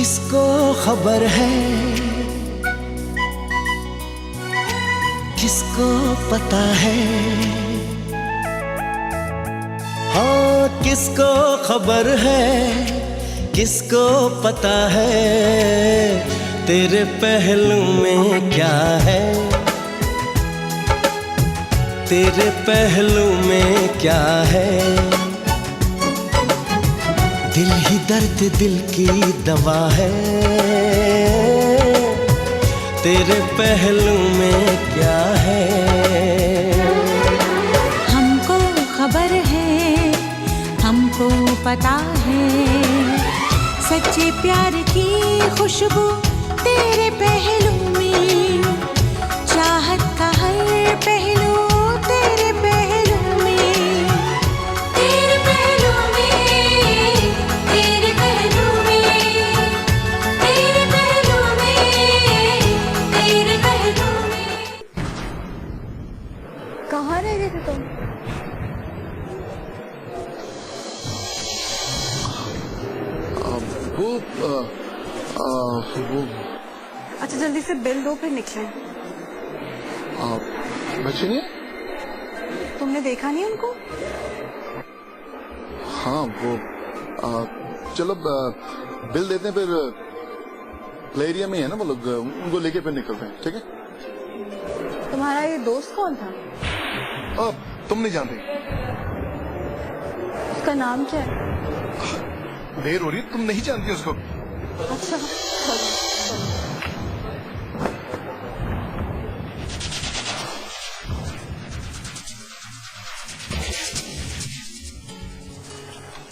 किसको खबर है, किसको पता है, हाँ किसको खबर है, किसको पता है, तेरे पहलू में क्या है, तेरे पहलू में क्या है। दिल ही दर्द दिल की दवा है, तेरे पहलू में क्या है। हमको खबर है, हमको पता है, सच्चे प्यार की खुशबू तेरे पहलू में, चाहत का हर पहलू तेरे पहलू में, तेरे पहलू में, तेरे पहलू में, तेरे पहलू में, तेरे पहलू में। कहाँ रह गए थे तुम? वो अच्छा जल्दी से बिल दो फिर निकले। बच्चे नहीं? तुमने देखा नहीं उनको? हाँ वो चलो बिल देते हैं, फिर प्ले एरिया में है ना वो लोग, उनको लेके फिर निकलते हैं, ठीक है? तुम्हारा ये दोस्त कौन था? तुम नहीं जानते? उसका नाम क्या है? देर हो रही है, तुम नहीं जानती उसको? अच्छा चलो।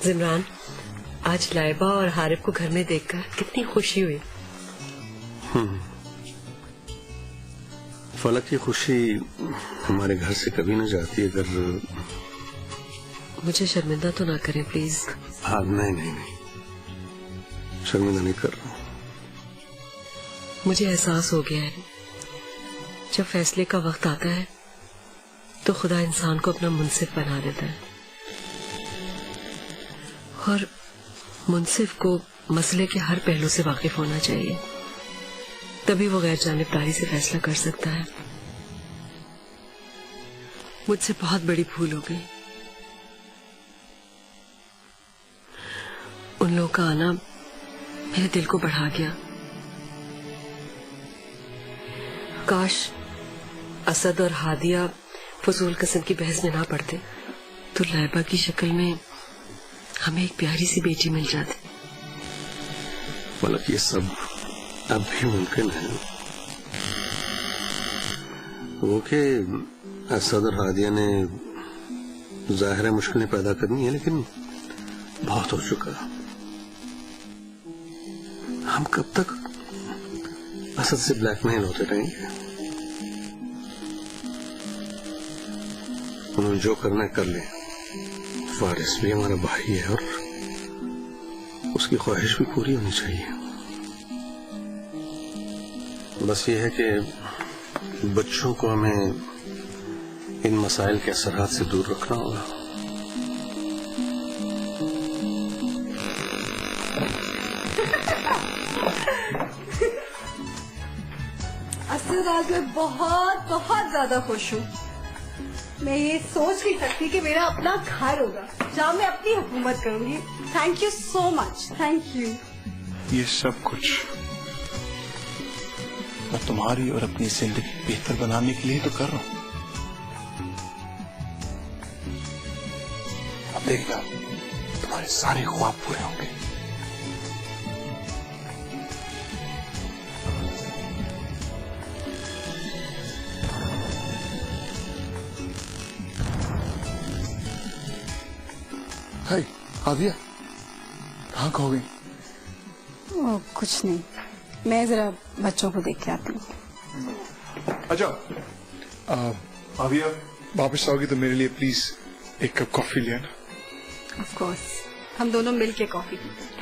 जिमरान, आज लाइबा और हारिफ को घर में देखकर कितनी खुशी हुई। फलक की खुशी हमारे घर से कभी न जाती अगर। मुझे शर्मिंदा तो ना करें प्लीज। हाँ नहीं नहीं नहीं, शर्मिंदा नहीं कर रहा हूँ। मुझे एहसास हो गया है, जब फैसले का वक्त आता है तो खुदा इंसान को अपना मुंसिफ बना देता है, और मुंसिफ को मसले के हर पहलू से वाकिफ होना चाहिए, तभी वो गैर जानिबदारी से फैसला कर सकता है। मुझसे बहुत बड़ी भूल हो गई। उन लोगों का आना मेरे दिल को बढ़ा गया। काश असद और हादिया फजूल किस्म की बहस में ना पड़ते तो लाइबा की शक्ल में हमें एक प्यारी सी बेटी मिल जाती। फलक ये सब अब भी मुमकिन है। वो के असद और हादिया ने जाहिर है मुश्किलें पैदा करनी है, लेकिन बहुत हो चुका। हम कब तक असद से ब्लैकमेल होते रहेंगे? उन्होंने जो करना है कर ले। फारिस भी हमारा भाई है और उसकी ख्वाहिश भी पूरी होनी चाहिए। बस ये है कि बच्चों को हमें इन मसाइल के असरात से दूर रखना होगा। असल आज मैं बहुत बहुत ज्यादा खुश हूँ। मैं ये सोच नहीं सकती कि मेरा अपना घर होगा जहाँ मैं अपनी हुकूमत करूंगी। Thank you so much, thank you. ये सब कुछ मैं तुम्हारी और अपनी जिंदगी बेहतर बनाने के लिए तो कर रहा हूँ। अब देखना तुम्हारे सारे ख्वाब पूरे होंगे। हाय हादिया, कहाँ खो गई? कुछ नहीं, मैं जरा बच्चों को देख के आती हूँ। अच्छा हादिया, वापस आओगी तो मेरे लिए प्लीज एक कप कॉफी ले आना। ऑफ कोर्स, हम दोनों मिलके कॉफी पीते हैं।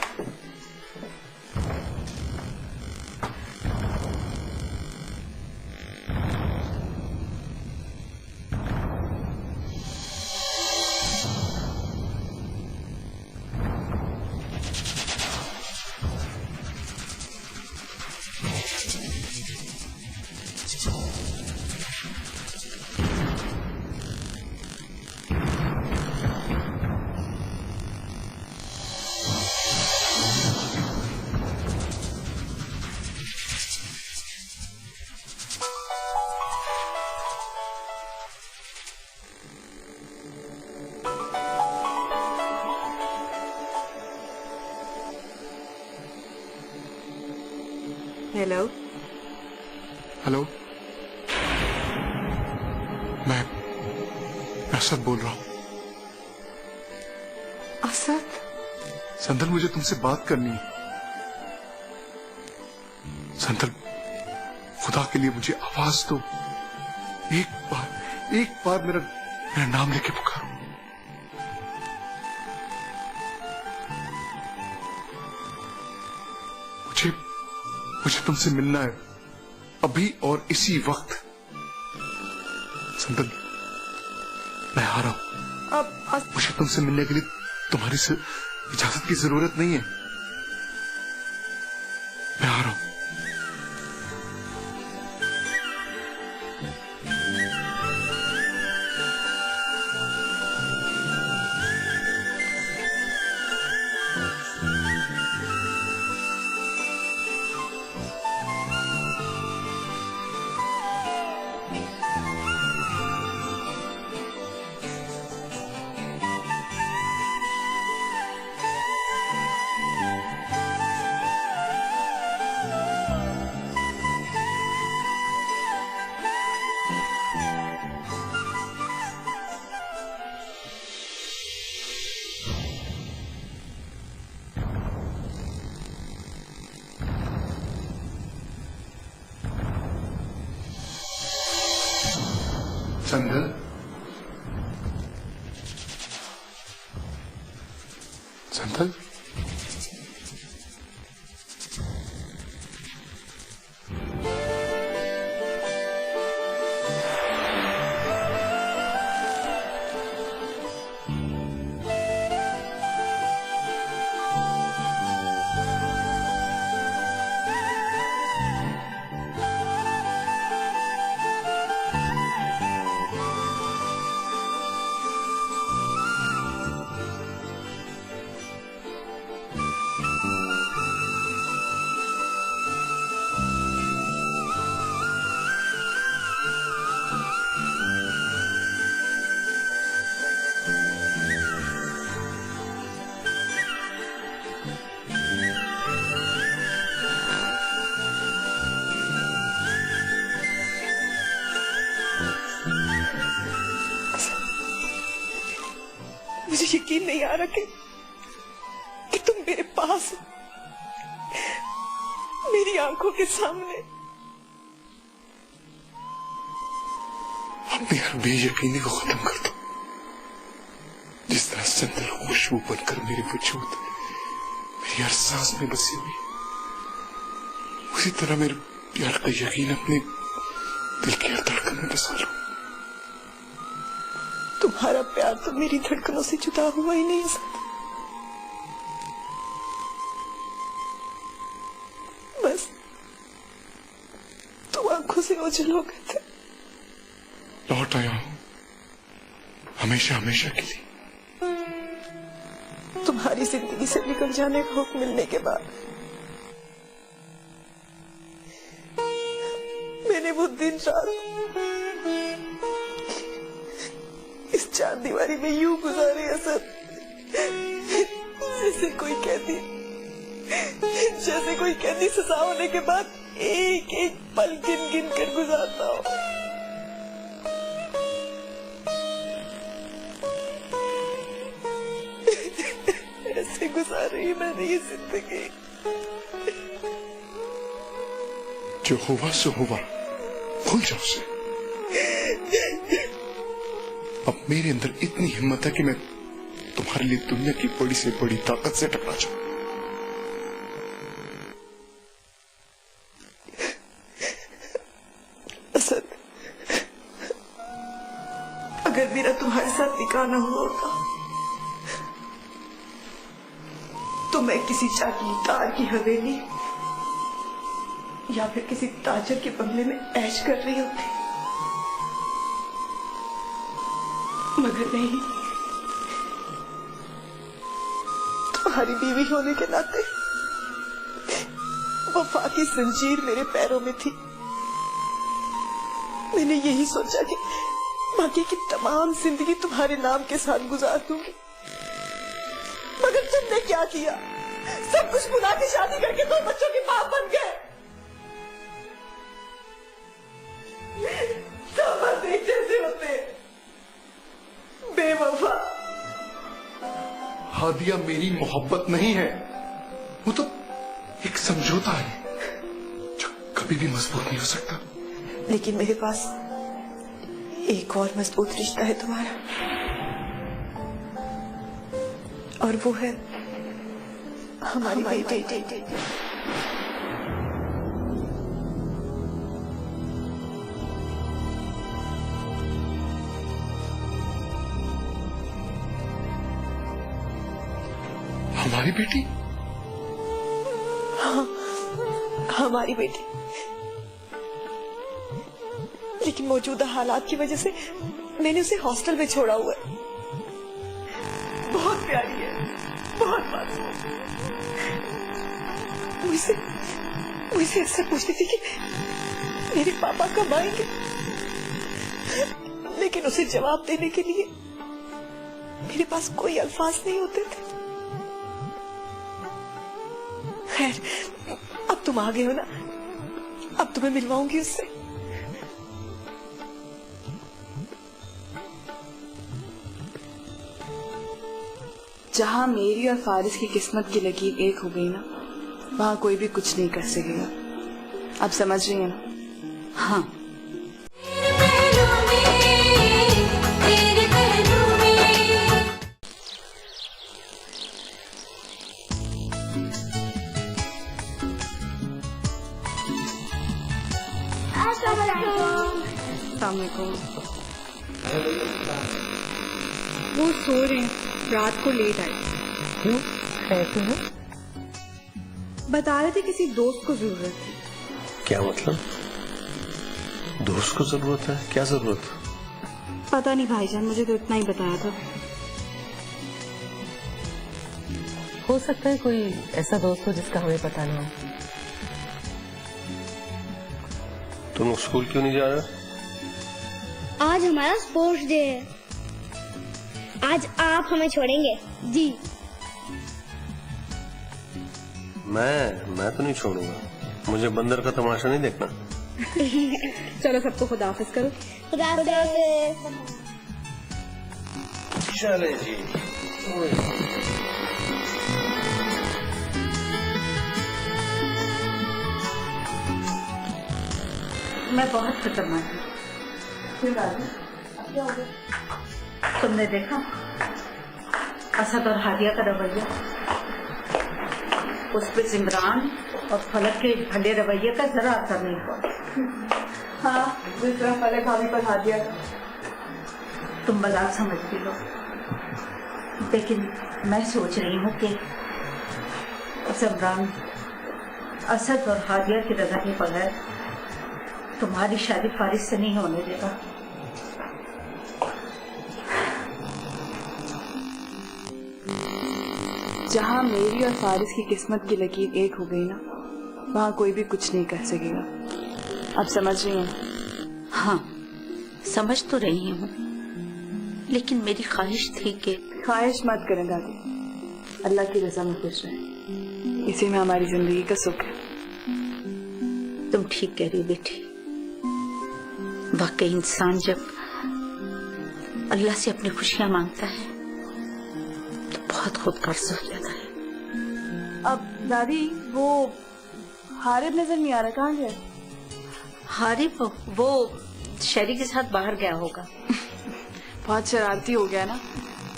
हेलो। हेलो, मैं असद बोल रहा हूँ। असद? संदल, मुझे तुमसे बात करनी है। संदल, खुदा के लिए मुझे आवाज दो। एक बार मेरा नाम लेके पुकारो। मुझे तुमसे मिलना है, अभी और इसी वक्त। संदल, मैं आ रहा हूं। अब मुझे तुमसे मिलने के लिए तुम्हारी इजाजत की जरूरत नहीं है। मैं आ रहा हूं। संदल, संदल, मुझे यकीन नहीं आ रहा कि तुम मेरे पास हो, मेरी आंखों के सामने। अपनी हर बेयकीनी को खत्म कर दो। जिस तरह संदल खुशबू बनकर मेरे वजूद, मेरी हर सांस में बसी हुई, उसी तरह मेरे प्यार का यकीन अपने दिल की हर धड़कन में बसा लो। तुम्हारा प्यार तो मेरी धड़कनों से जुदा हुआ ही नहीं है। बस तुम आंखों से ओझल हो गए थे। लौट आया हूं, हमेशा हमेशा के लिए। तुम्हारी जिंदगी से निकल जाने का हुक्म मिलने के बाद मैंने वो दिन रात इस चार दीवारी में यूं गुजारे असद, जैसे कोई कैदी सजा होने के बाद एक एक पल गिन गिन कर गुजारता हो। ऐसे गुजारी मैंने ये जिंदगी। जो हुआ सो हुआ, भूल जाओ उसे। अब मेरे अंदर इतनी हिम्मत है कि मैं तुम्हारे लिए दुनिया की बड़ी से बड़ी ताकत से टकरा जाऊं। असद, अगर मेरा तुम्हारे साथ निकाह न हुआ होता तो मैं किसी जागीरदार की हवेली या फिर किसी ताजर के बंगले में ऐश कर रही होती, मगर नहीं। तुम्हारी बीवी होने के नाते वफा की जंजीर मेरे पैरों में थी। मैंने यही सोचा कि बाकी की तमाम जिंदगी तुम्हारे नाम के साथ गुजार दूंगी, मगर तुमने क्या किया? सब कुछ भुला के शादी करके 2 बच्चों के बाप बन गए। हादिया मेरी मोहब्बत नहीं है, वो तो एक समझौता है जो कभी भी मजबूत नहीं हो सकता। लेकिन मेरे पास एक और मजबूत रिश्ता है तुम्हारा, और वो है हमारी बेटी। हमारी बेटी? हाँ, हमारी बेटी। लेकिन मौजूदा हालात की वजह से मैंने उसे हॉस्टल में छोड़ा हुआ है। बहुत प्यारी है, बहुत मासूम। मुझसे अक्सर पूछती थी कि मेरे पापा कब आएंगे, लेकिन उसे जवाब देने के लिए मेरे पास कोई अल्फाज नहीं होते थे। खैर, अब तुम आ गए हो ना, अब तुम्हें मिलवाऊंगी उससे। जहाँ मेरी और फारिस की किस्मत की लकीर एक हो गई ना, वहाँ कोई भी कुछ नहीं कर सकेगा। आप समझ रही हैं ना? हाँ। वो सो रहे हैं, रात को लेट आए। क्यों? कैसे हो? बता रहे थे किसी दोस्त को जरूरत थी। क्या मतलब? दोस्त को जरूरत है? क्या जरूरत? पता नहीं भाईजान, मुझे तो इतना ही बताया था। हो सकता है कोई ऐसा दोस्त हो जिसका हमें पता ना हो। तुम स्कूल क्यों नहीं जा रहे? आज हमारा स्पोर्ट्स डे है। आज आप हमें छोड़ेंगे जी? मैं तो नहीं छोड़ूंगा। मुझे बंदर का तमाशा नहीं देखना। चलो सबको खुदा हाफिज करो। खुदा हाफिज। चले जी। मैं बहुत खतरनाक हूँ। क्यों दादी? क्या हो गया? तुमने देखा असद और हादिया का रवैया? उस पे इमरान और फलक के भले रवैये का जरा असर नहीं हुआ। हाँ, जिस तरह फलक भाभी पर हादिया का। तुम मजाक समझती हो, लेकिन मैं सोच रही हूँ कि इमरान असद और हादिया की रजा के बगैर तुम्हारी शादी फारिस से नहीं होने देगा। जहाँ मेरी और फारिस की किस्मत की लकीर एक हो गई ना, वहाँ कोई भी कुछ नहीं कर सकेगा। आप समझ रही हैं? हाँ, समझ तो रही हूँ, लेकिन मेरी ख्वाहिश थी कि ख्वाहिश मत करें दादी, अल्लाह की रजा में खुश रहें, इसी में हमारी जिंदगी का सुख है। तुम ठीक कह रही बेटी। वाकई इंसान जब अल्लाह से अपनी खुशियां मांगता है तो बहुत खुद कर्ज हो जाता है। अब दादी, वो हारिब नजर नहीं आ रहा, कहाँ गया? हारिब वो शहरी के साथ बाहर गया होगा। बहुत शरारती हो गया ना।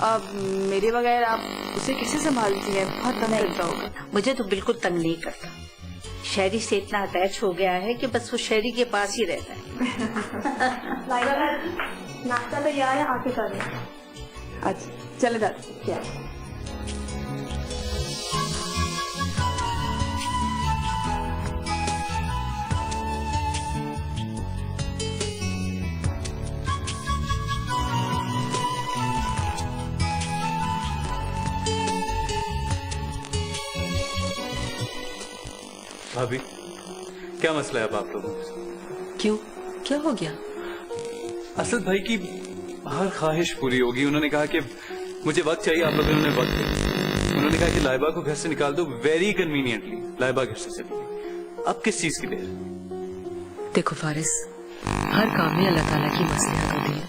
अब मेरे बगैर आप उसे कैसे संभालती हैं? बहुत तंग करता होगा। मुझे तो बिल्कुल तंग नहीं करता। शहरी से इतना अटैच हो गया है कि बस वो शहरी के पास ही रहता है। नाश्ता तैयार है, आके खा लें। अच्छा चले दादी। क्या भाभी, क्या मसला है अब आप लोगों का? क्यों? क्या हो गया? असद भाई की हर ख्वाहिश पूरी होगी। उन्होंने कहा कि मुझे वक्त चाहिए, आप लोगों ने वक्त दिया। उन्होंने कहा कि लाइबा को घर से निकाल दो, वेरी कन्वीनियंटली लाइबा घर से चली गई। अब किस चीज की देर? देखो फारिस, हर काम में अल्लाह ताला की मसलिहत होती है।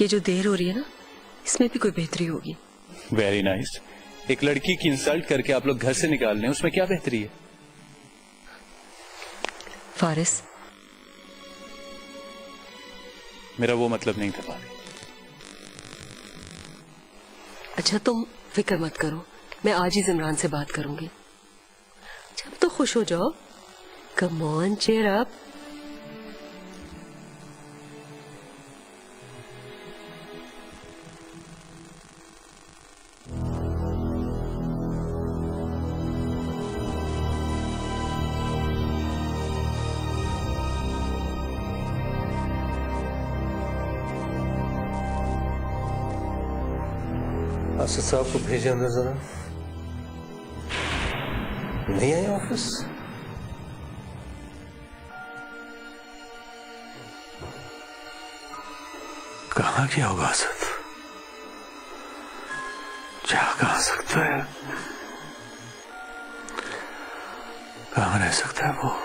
ये जो देर हो रही है ना, इसमें भी कोई बेहतरी होगी। Very nice. एक लड़की की इंसल्ट करके आप लोग घर से निकाल रहे हैं, उसमें क्या बेहतरी है? फारिस, मेरा वो मतलब नहीं था भाभी। अच्छा तुम फिक्र मत करो, मैं आज ही जिमरान से बात करूंगी। जब तो खुश हो जाओ, come on cheer up. Asif साहब को भेजे अंदर जरा। नहीं आए ऑफिस? कहाँ गया होगा आसिफ? जा कहाँ सकता है? कहाँ रह सकता है वो?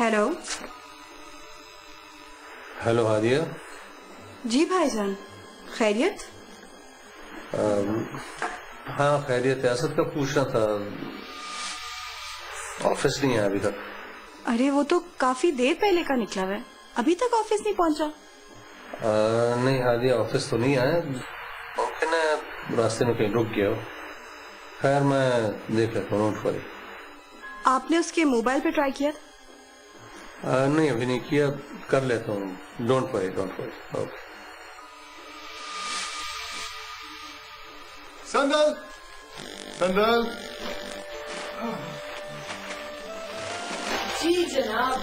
हेलो। हेलो हादिया। जी भाईजान, खैरियत? हाँ खैरियत है। असद का पूछना था, ऑफिस नहीं आया अभी तक। अरे वो तो काफी देर पहले का निकला हुआ है, अभी तक ऑफिस नहीं पहुंचा। नहीं हादिया ऑफिस तो नहीं आया, मुमकिन है रास्ते में कहीं रुक गया हो। खैर मैं देख लेता हूँ, नोट करिए। आपने उसके मोबाइल पे ट्राई किया था? नहीं अभी नहीं किया, कर लेता हूँ। Don't worry don't worry. Okay. संदल, संदल। जी जनाब।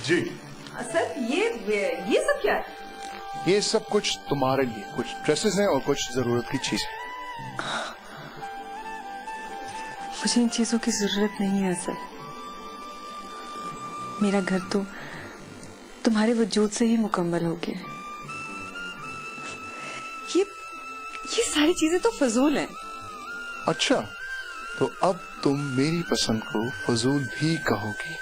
जी सर ये सब क्या है? ये सब कुछ तुम्हारे लिए, कुछ ड्रेसेस हैं और कुछ जरूरत की चीजें। मुझे इन चीजों की जरूरत नहीं है सर। मेरा घर तो तुम्हारे वजूद से ही मुकम्मल हो गया। ये सारी चीजें तो फजूल हैं। अच्छा, तो अब तुम मेरी पसंद को फजूल भी कहोगी?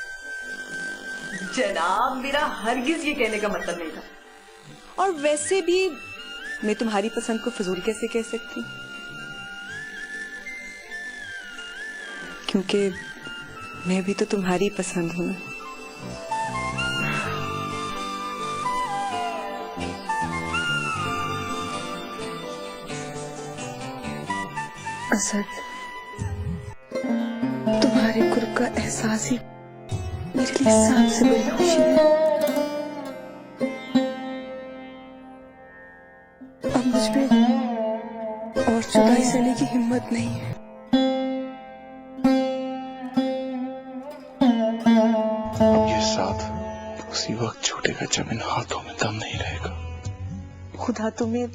जनाब मेरा हरगिज ये कहने का मतलब नहीं था, और वैसे भी मैं तुम्हारी पसंद को फजूल कैसे कह सकती, क्योंकि मैं भी तो तुम्हारी पसंद हूं ना। असद, तुम्हारे कुर्ब का एहसास ही मेरे लिए सबसे बड़ी खुशी है। अब मुझ में और जुदाई सहने की हिम्मत नहीं है। अब ये साथ उसी वक्त छूटेगा जब इन हाथों में दम नहीं रहेगा। खुदा तुम्हें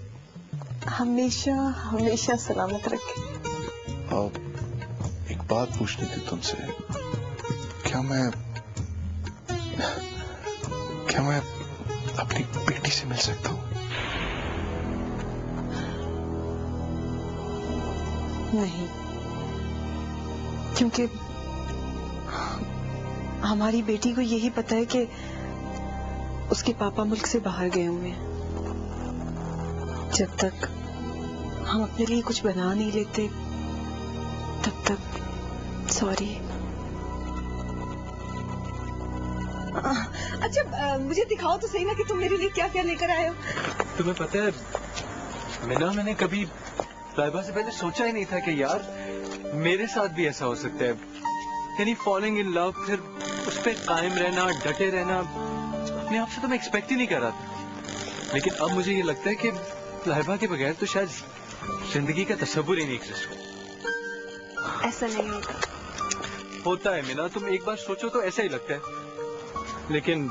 हमेशा हमेशा सलामत रखे। और एक बात पूछनी थी तुमसे, क्या मैं अपनी बेटी से मिल सकता हूँ? नहीं, क्योंकि हमारी बेटी को यही पता है कि उसके पापा मुल्क से बाहर गए हुए हैं। जब तक हम अपने लिए कुछ बना नहीं लेते तब तक सॉरी। अच्छा मुझे दिखाओ तो सही ना कि तुम मेरे लिए क्या क्या लेकर आए हो। तुम्हें पता है मैंने कभी लाइबा से पहले सोचा ही नहीं था कि यार मेरे साथ भी ऐसा हो सकता है, यानी फॉलिंग इन लव, फिर उस पर कायम रहना, डटे रहना। अपने आप से तो मैं एक्सपेक्ट ही नहीं कर रहा था, लेकिन अब मुझे ये लगता है कि लाइबा के बगैर तो शायद जिंदगी का तस्वुर ही नहीं एग्जिस्ट करता। ऐसा नहीं होता है मीना, तुम एक बार सोचो तो ऐसा ही लगता है, लेकिन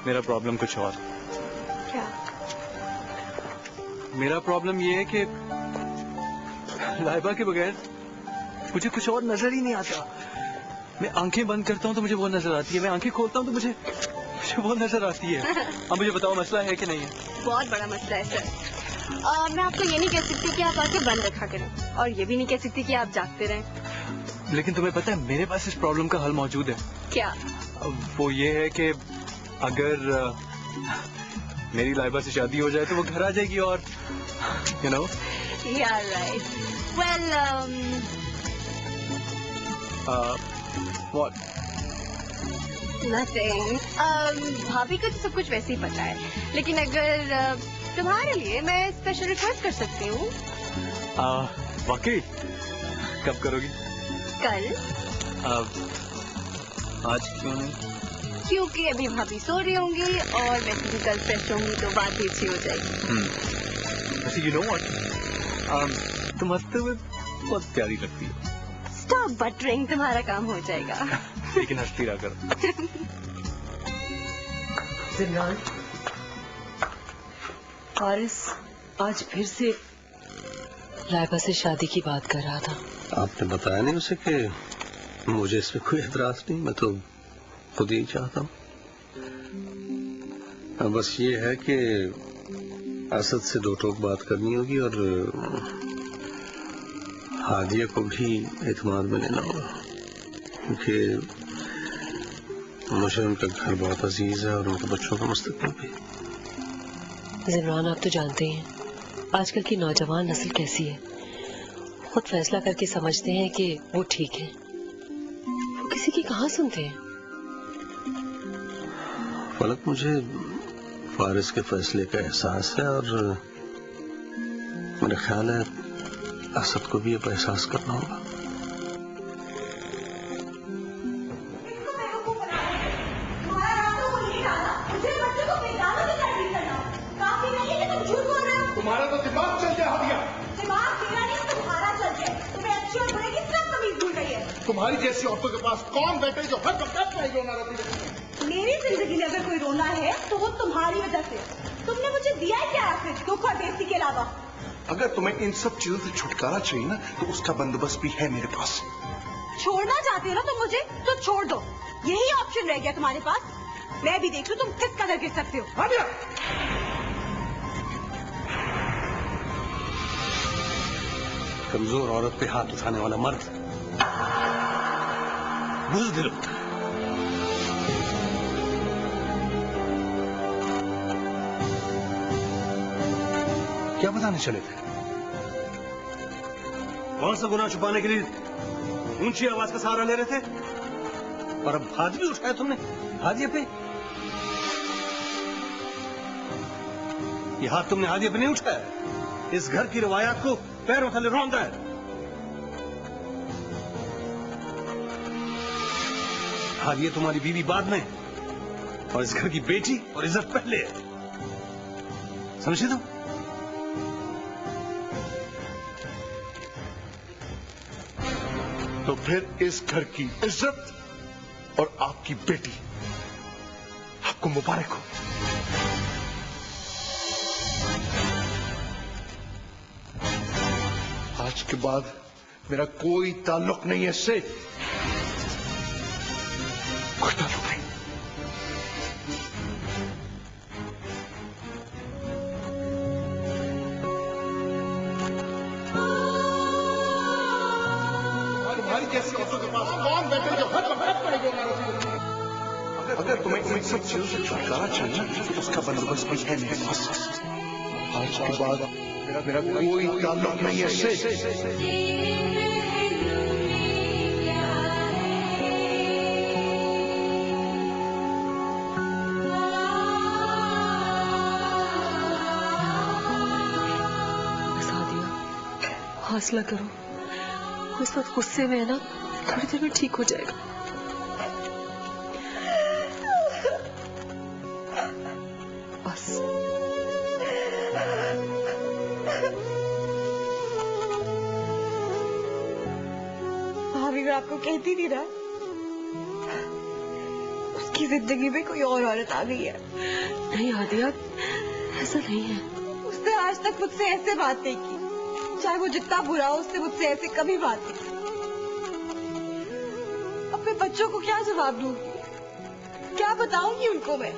मेरा प्रॉब्लम कुछ और। क्या? मेरा प्रॉब्लम ये है कि लाइबा के बगैर मुझे कुछ और नजर ही नहीं आता। मैं आंखें बंद करता हूँ तो मुझे वो नजर आती है, मैं आंखें खोलता हूँ तो मुझे मुझे वो नजर आती है। अब मुझे बताओ मसला है कि नहीं है? बहुत बड़ा मसला है सर। मैं आपको ये नहीं कह सकती कि आप आके बंद रखा करें और ये भी नहीं कह सकती कि आप जागते रहें। लेकिन तुम्हें पता है मेरे पास इस प्रॉब्लम का हल मौजूद है। क्या? वो ये है कि अगर मेरी लाइबा से शादी हो जाए तो वो घर आ जाएगी और you know. Yeah, right. Well, what? Nothing. भाभी को तो सब कुछ वैसे ही पता है, लेकिन अगर तुम्हारे लिए मैं स्पेशल रिक्वेस्ट कर सकती हूँ। वाकई? कब करोगी? कल। आज क्यों नहीं? क्योंकि अभी भाभी सो रही होंगी और वैसे भी कल फ्रेश होंगी तो बात भी अच्छी हो जाएगी। वैसे you know what? तुम हंसते हुए बहुत प्यारी लगती हो। Stop buttering, तुम्हारा काम हो जाएगा। लेकिन हंसती रहा करो। जिमरान, हारिस आज फिर से लाइबा से शादी की बात कर रहा था। आपने बताया नहीं उसे कि मुझे इसमें कोई एतराज नहीं, मैं तो खुद ही चाहता हूँ। बस ये है कि असद से दो टोक बात करनी होगी और हादिया को भी एतमाद में लेना होगा, क्योंकि मुझे उनका घर बहुत अजीज है और उनके बच्चों का मुस्तकबिल भी। जिमरान, आप तो जानते हैं आजकल की नौजवान नस्ल कैसी है। खुद फैसला करके समझते हैं कि वो ठीक है, वो किसी की कहाँ सुनते हैं। फलक, मुझे फारिस के फैसले का एहसास है और मेरा ख्याल है असद को भी ये एहसास करना होगा। तुम्हारा तो दिमाग चल जाए हादिया। दिमाग तेरा नहीं, तुम्हारा चल जाए। तुम्हें अच्छी और बुरे की सब तमीज भूल गई है। तुम्हारी जैसी औरतों के पास कौन बैठे जो हर वक्त नहीं रोना रहती है? मेरी जिंदगी में अगर कोई रोना है तो वो तुम्हारी वजह से। तुमने मुझे दिया है क्या आखिर, दुख और बेइज्जती के अलावा? अगर तुम्हें इन सब चीजों से छुटकारा चाहिए ना तो उसका बंदोबस्त भी है मेरे पास। छोड़ना चाहते हो ना तुम मुझे, तो छोड़ दो। यही ऑप्शन रह गया तुम्हारे पास। मैं भी देख लूं तुम किस कदर गिर सकते हो। हादिया, कमजोर औरत पे हाथ उठाने वाला मर्द बुज़दिल होता है। क्या बताने चले थे? कौन सा गुनाह छुपाने के लिए ऊंची आवाज का सहारा ले रहे थे? और अब हाथ भी उठाया तुमने हादिया पे। ये हाथ तुमने हादिया पे नहीं उठाया, इस घर की रवायात को पैरों तले रौंदा है। हादिया तुम्हारी बीवी बाद में और इस घर की बेटी और इज्जत पहले है, समझे तुम? तो फिर इस घर की इज्जत और आपकी बेटी आपको मुबारक हो। आज के बाद मेरा कोई ताल्लुक नहीं है इससे, कोई ताल्लुक नहीं। तुम्हारी जैसी औरतों के पास कौन बैठे जो हर वक्त रोना रहती है? अगर तुम्हें इन सब चीजों से छुटकारा चाहिए तो उसका बंदोबस्त भी है मेरे पास। आज के बाद मेरा कोई ताल्लुक नहीं है इससे। हौसला करो, वो इस वक्त गुस्से में है ना, थोड़ी देर में ठीक हो जाएगा। बस भाभी मैं आपको कहती थी ना, उसकी जिंदगी में कोई और औरत आ गई है। नहीं हादिया, ऐसा नहीं है। उसने आज तक मुझसे ऐसे बात नहीं की, चाहे वो जितना बुरा हो उससे मुझसे ऐसे कभी बात नहीं। अपने बच्चों को क्या जवाब दूंगी? क्या बताऊंगी उनको मैं?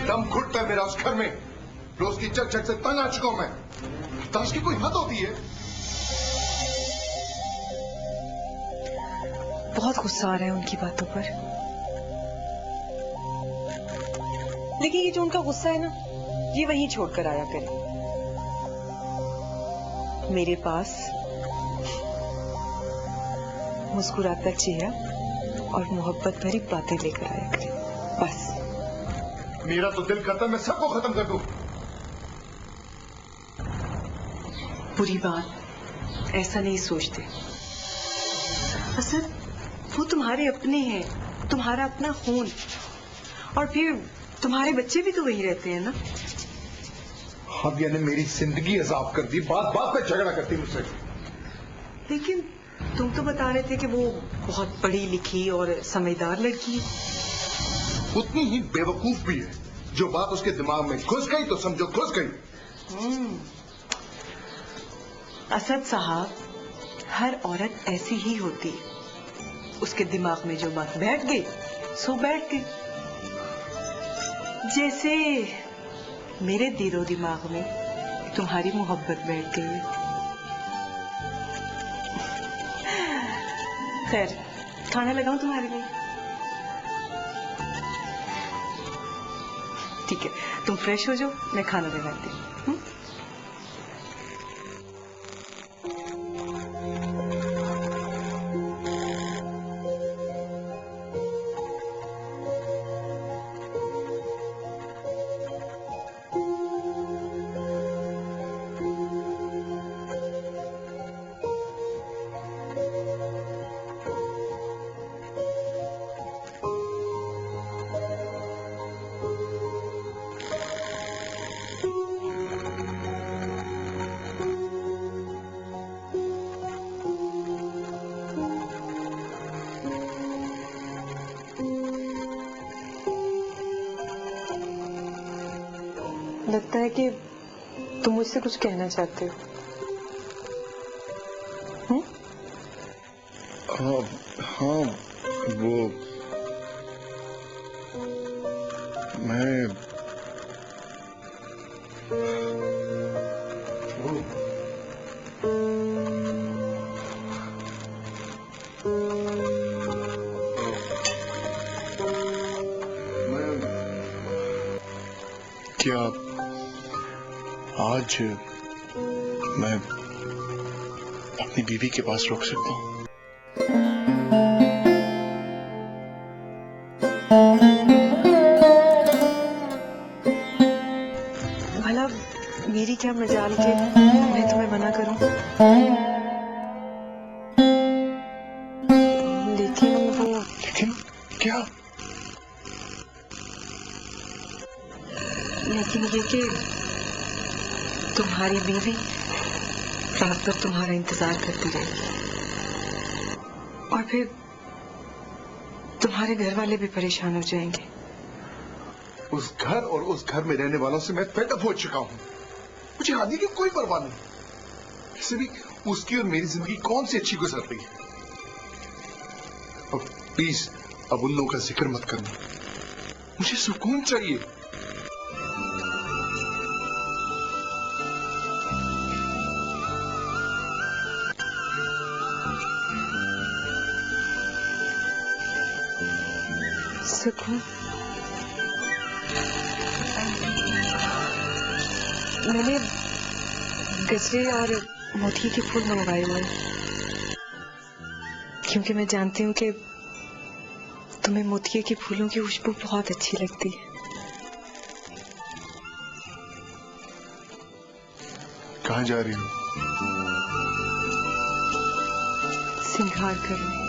दम घुटता है मेरा उस घर में। रोज की चक चक से तंग आ चुका हूं मैं। ताश की कोई हद होती है? बहुत गुस्सा आ रहा है उनकी बातों पर, लेकिन ये जो उनका गुस्सा है ना, ये वहीं छोड़कर आया करे। मेरे पास मुस्कुराता चेहरा और मोहब्बत भरी बातें लेकर आया करे, बस। मेरा तो दिल करता है मैं सबको खत्म कर दूं। बुरी बात, ऐसा नहीं सोचते। असद, वो तुम्हारे अपने हैं, तुम्हारा अपना खून, और फिर तुम्हारे बच्चे भी तो वहीं रहते हैं ना। हादिया ने मेरी जिंदगी अजाब कर दी, बात बात पे झगड़ा करती मुझसे। लेकिन तुम तो बता रहे थे कि वो बहुत पढ़ी लिखी और समझदार लड़की है। उतनी ही बेवकूफ भी है। जो बात उसके दिमाग में घुस गई तो समझो घुस गई। असद साहब, हर औरत ऐसी ही होती है। उसके दिमाग में जो बात बैठ गई सो बैठ गई। जैसे मेरे दिलो दिमाग में तुम्हारी मोहब्बत बैठ गई है। खैर, खाना लगाऊं तुम्हारे लिए? ठीक है, तुम फ्रेश हो जाओ, मैं खाना लगाती हूँ। लगता है कि तुम मुझसे कुछ कहना चाहते हो। हाँ, वो मैं क्या आज मैं अपनी बीवी के पास रुक सकता हूँ? भला मेरी क्या मजाल के मैं तुम्हें मना करूं? लेकिन क्या? लेकिन ये कि तुम्हारी बीवी रात भर तुम्हारा इंतजार करती रहेगी, और फिर तुम्हारे घर वाले भी परेशान हो जाएंगे। उस घर और उस घर में रहने वालों से मैं फेडअप हो चुका हूँ। मुझे हादी की कोई परवाह नहीं। वैसे भी उसकी और मेरी जिंदगी कौन सी अच्छी गुजर रही है। अब प्लीज अब उन लोगों का जिक्र मत करना। मुझे सुकून चाहिए। सुकून? मैंने गजरे और मोती के फूल मंगवाए हुए हैं, क्योंकि मैं जानती हूँ कि तुम्हें मोतिये के फूलों की खुशबू बहुत अच्छी लगती है। कहाँ जा रही हो? सिंगार करने।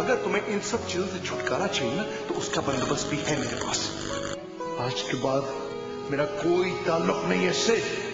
अगर तुम्हें इन सब चीजों से छुटकारा चाहिए ना, तो उसका बंदोबस्त भी है मेरे पास। आज के बाद मेरा कोई ताल्लुक नहीं है इससे।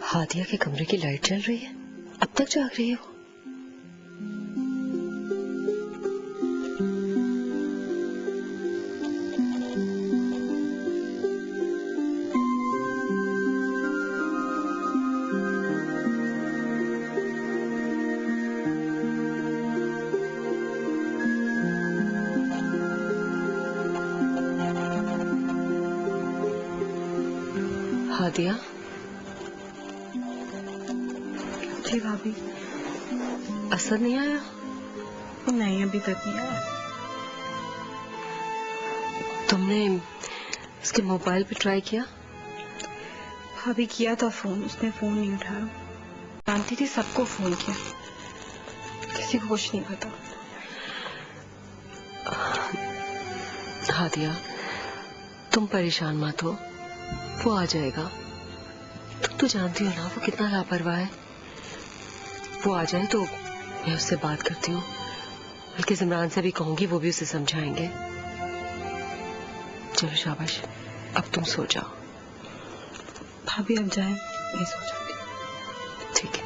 हादिया के कमरे की लाइट जल रही है, अब तक जाग रही है वो। हादिया, जी भाभी। असर नहीं आया? नहीं, अभी तक नहीं आया। तुमने उसके मोबाइल पे ट्राई किया? भाभी किया था फोन, उसने फोन नहीं उठाया। जानती थी सबको फोन किया, किसी को कुछ नहीं पता। हादिया, तुम परेशान मत हो, वो आ जाएगा। तुम तो जानती हो ना वो कितना लापरवाह है। वो आ जाए तो मैं उससे बात करती हूँ, बल्कि जिमरान से भी कहूंगी, वो भी उसे समझाएंगे। चलो शाबाश, अब तुम सो जाओ। भाभी अब जाए, मैं सो जाती। ठीक है।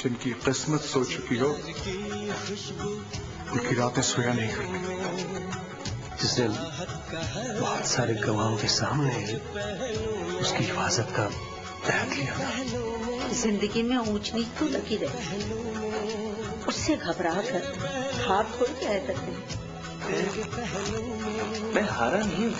जिनकी किस्मत सो चुकी हो, उनकी रातें सोया नहीं करती। जिसने बहुत सारे गवाहों के सामने उसकी हिफाजत का तहत लिया था। जिंदगी में ऊंच नीच तो लगी रहे, उससे घबरा कर हार थोड़ी कह सकते हैं। मैं हारा नहीं हूं।